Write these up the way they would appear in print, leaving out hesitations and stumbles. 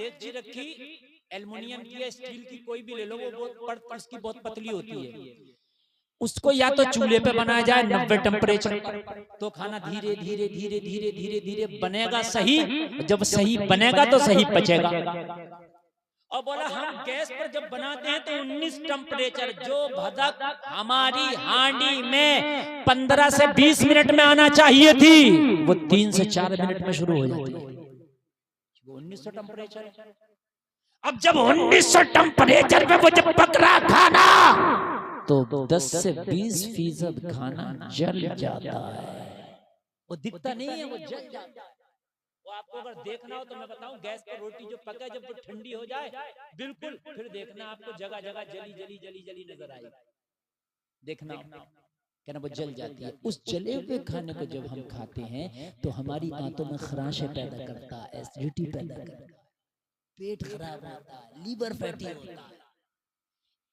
देगची रखी, एल्युमिनियम की या स्टील की कोई भी ले लो, वो बहुत उसकी बहुत पतली होती है। उसको या तो चूल्हे पे बनाया जाए 90 टेम्परेचर पर, तो खाना धीरे धीरे धीरे धीरे धीरे धीरे बनेगा सही। जब सही बनेगा तो सही पचेगा। और बोला हम गैस पर जब बनाते हैं तो 19 टेम्परेचर, जो भदक हमारी हांडी में 15 से 20 मिनट में आना चाहिए थी, वो 3 से 4 मिनट में शुरू हो जाती है। 1900 टेम्परेचर। अब जब 1900 टेम्परेचर पे वो जब पक रहा खाना, तो 10 से 20% खाना जल जाता है। वो दिखता नहीं है, वो जल जाता है। वो आपको अगर देखना हो तो मैं बताऊं, गैस पर रोटी जो पके जब वो ठंडी हो जाए बिल्कुल, फिर देखना आपको जगह जगह जली जली जली जली नजर आएगी। देखना कहना वो जल जाती है। उस जले हुए खाने को जब हम खाते हैं तो हमारी आंतों में खराशें पैदा करता है, एसिडिटी पैदा करता है, पेट खराब होता है, लीवर फैटी होता है।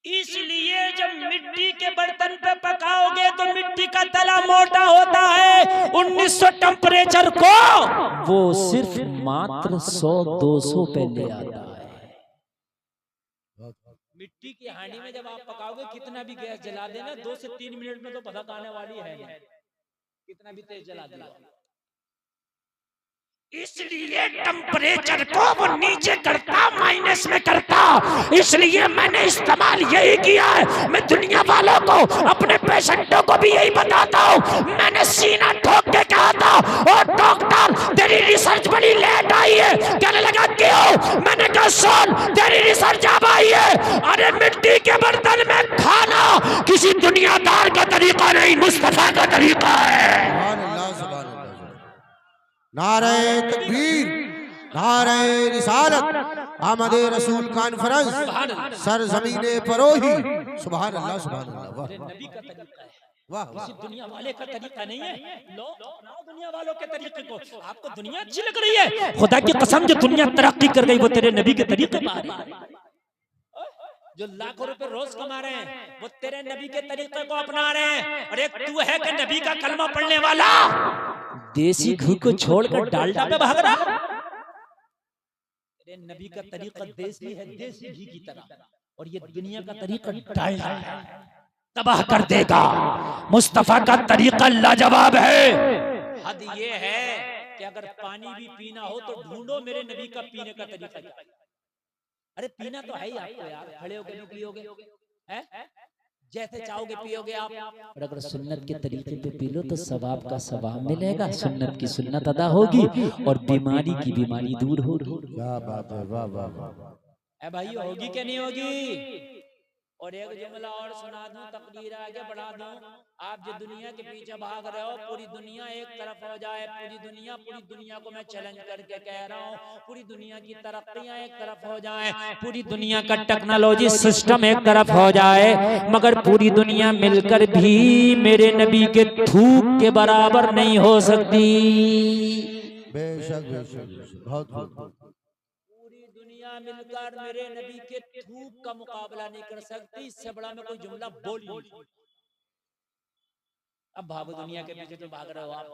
इसलिए जब मिट्टी के बर्तन पे पकाओगे तो मिट्टी का तला मोटा होता है। 1900 टेम्परेचर को वो सिर्फ मात्र 100-200 पे ले आता है। मिट्टी की हांडी में जब आप पकाओगे, कितना भी गैस जला देना, 2 से 3 मिनट में तो भदक आने वाली है, कितना भी तेज जला दिया। इसलिए टेम्परेचर को वो नीचे करता, माइनस में करता। इसलिए मैंने इस्तेमाल यही किया है। मैं दुनिया वालों को, अपने पेशेंटों को भी यही बताता हूँ। मैंने सीना ठोक के कहा था, और डॉक्टर तेरी रिसर्च बड़ी लेट आई है। कहने लगा क्यों? मैंने कहा सुन, तेरी रिसर्च अब आई है। अरे मिट्टी के बर्तन में खाना किसी दुनियादार का तरीका नहीं, मुस्तफा का तरीका है। नारे तकबीर, नारे रिसालत, आमदे रसूल कॉन्फ्रेंस, सरजमीने परोही। सुभान अल्लाह, सुभान अल्लाह। नबी का तरीका है, वाह किसी दुनिया वाले का तरीका नहीं है। लो अपनाओ दुनिया वालों के तरीके को। आपको दुनिया अच्छी लग रही है, खुदा की कसम जो दुनिया तरक्की कर गई वो तेरे नबी के तरीके पर आ रही है। जो लाखों रुपए रोज कमा रहे हैं वो तेरे नबी के तरीके को अपना रहे हैं। और एक तू है कि नबी का कलमा पढ़ने वाला देसी घी को छोड़कर डालडा पे भाग रहा। तेरे नबी का तरीका देसी है, देसी घी की तरह, और ये दुनिया का तरीका डालडा है, तबाह कर देगा। मुस्तफा का तरीका लाजवाब है। हद ये है कि अगर पानी भी पीना हो तो ढूंढो मेरे नबी का पीने का तरीका। अरे पीना तो है ही आपको यार, खड़े होकर नहीं पियोगे, जैसे चाहोगे पियोगे आप। और अगर सुन्नत के तरीके पे पी लो तो सवाब का सवाब मिलेगा, सुन्नत की सुन्नत अदा होगी और बीमारी की बीमारी दूर होगी। क्या बात है, वाह वाह वाह। भाई होगी क्या नहीं होगी? और एक जुमला और सुना दूं, तकदीर आगे बढ़ा दूं। आप जो दुनिया के पीछे भाग रहे हो, पूरी दुनिया एक तरफ हो जाए, पूरी दुनिया को मैं चैलेंज करके कह रहा हूँ, पूरी दुनिया की तरक्कियां एक तरफ हो जाए, पूरी दुनिया का टेक्नोलॉजी सिस्टम एक तरफ हो जाए, मगर पूरी दुनिया मिलकर भी मेरे नबी के थूक के बराबर नहीं हो सकती। बेशक बेशक, बहुत मिलकर मेरे नबी के थूक का मुकाबला नहीं कर सकती। इससे बड़ा मैं कोई जुमला बोल नहीं। अब भागो दुनिया के पीछे तो भाग रहे हो आप।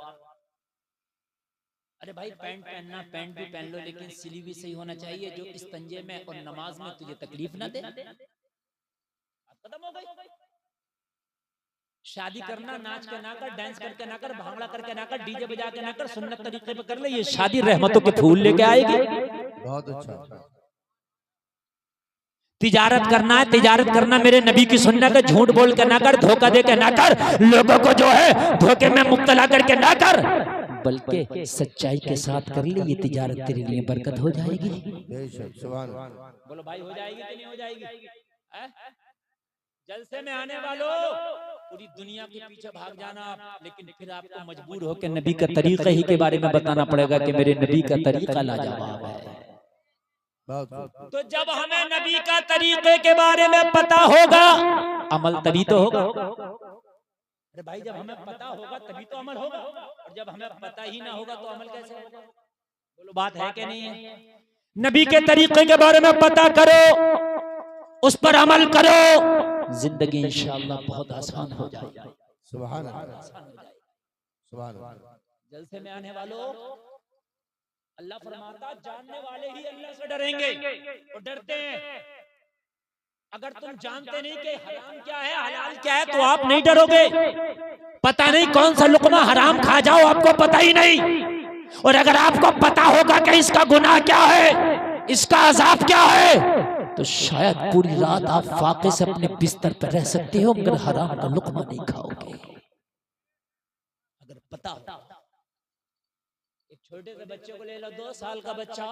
अरे भाई पैंट पहनना, पैंट भी पहन लो, लेकिन सिली भी सही होना चाहिए, जो इस तंजे में और नमाज में तुझे तकलीफ ना दे। खत्म हो गई। शादी करना नाच के ना कर, डांस करके ना कर, भांगड़ा करके ना कर, डीजे बजा के ना कर, सुन्नत तरीके पे कर ले। ये शादी रहमतों के फूल लेके आएगी। बहुत अच्छा। तिजारत करना है, तिजारत करना मेरे नबी की सुन्नत है। झूठ बोल के ना कर, धोखा दे के ना कर, लोगों को जो है धोखे में मुब्तला करके ना कर, बल्कि सच्चाई के साथ कर ले। ये तिजारत तेरे लिए बरकत हो जाएगी। बोलो भाई हो जाएगी कि नहीं हो जाएगी? जलसे में आने वालों, पूरी दुनिया के पीछे भाग जाना आप, लेकिन फिर आपको मजबूर होकर नबी का तरीका ही के बारे में बताना पड़ेगा कि मेरे नबी का तरीका लाजवाब है। तो जब हमें नबी का तरीके के बारे में पता होगा, अमल तभी तो होगा। अरे भाई जब हमें पता होगा तभी तो अमल होगा, और जब हमें पता ही ना होगा तो अमल कैसे होगा? बोलो बात है कि नहीं है? नबी के तरीके के बारे में पता करो, उस पर अमल करो, जिंदगी इंशाअल्लाह बहुत आसान हो जाएगी। सुभान अल्लाह, सुभान अल्लाह। जलसे में आने वालों, अल्लाह फरमाता जानने वाले ही अल्लाह से डरेंगे और डरते हैं। अगर तुम जानते नहीं कि हराम क्या है हलाल क्या है तो आप नहीं डरोगे। पता नहीं कौन सा लुकमा हराम खा जाओ आपको पता ही नहीं, और अगर आपको पता होगा कि इसका गुनाह क्या है, इसका अजाब क्या है, तो शायद पूरी रात आप फाके से अपने बिस्तर पर रह सकते हो अगर हराम का लुकमा नहीं खाओगे। अगर पता हो, एक छोटे से बच्चे को ले लो, 2 साल का बच्चा,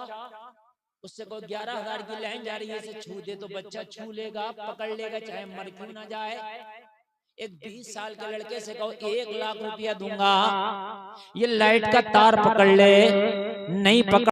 उससे कोई 11,000 की लहन जा रही है, इसे छू दे तो बच्चा छू लेगा, पकड़ लेगा, चाहे मर क्यों ना जाए। एक 20 साल के लड़के से कहो 1 लाख रुपया दूंगा, ये लाइट का तार पकड़ ले, नहीं पकड़